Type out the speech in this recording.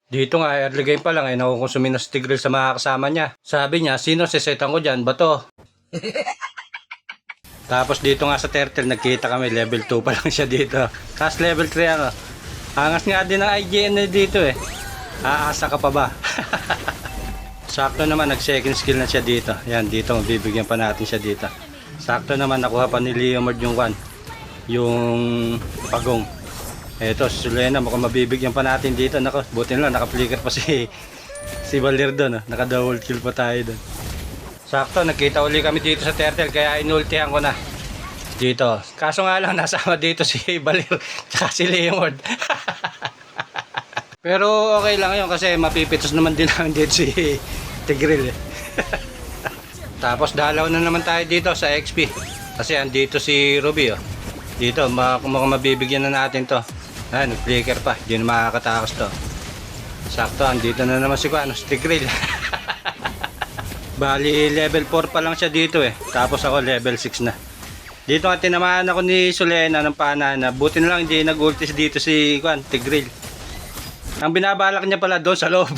Dito nga, early game pa lang, nakukonsumin na si Tigreal sa mga kasama niya. Sabi niya, sino sisetan ko dyan? Bato. Tapos dito nga sa turtle, nagkita kami, level 2 pa lang siya dito. Tapos level 3 ano. Angas nga din ng IGN dito eh. Aasa ka pa ba? Sakto naman, nag second skill na siya dito. Yan, dito, mabibigyan pa natin siya dito. Sakto naman, nakuha pa ni Leomord yung yung pagong. Eto, si Sulena, mukhang mabibigyan pa natin dito. Nako, buti na lang, naka-flicker pa si Valir doon. Naka-double kill pa tayo doon. Sakto, nagkita uli kami dito sa turtle, kaya inultihan ko na. Dito. Kaso nga lang, nasama dito si Valir, tsaka si Leomord. Pero okay lang yun, kasi mapipitos naman din lang dito si Tigreal eh. Tapos dalaw na naman tayo dito sa XP. Kasi andito si Ruby oh. Dito, mukhang mabibigyan na natin to. Ayan, flicker pa, hindi na makakatakas to. Sakto, andito na naman si Tigreal. Bali, level 4 pa lang siya dito eh. Tapos ako level 6 na. Dito nga tinamaan ako ni Sulena ng panana. Buti na lang hindi nag-ultis dito si Tigreal. Ang binabalak niya pala doon sa loob.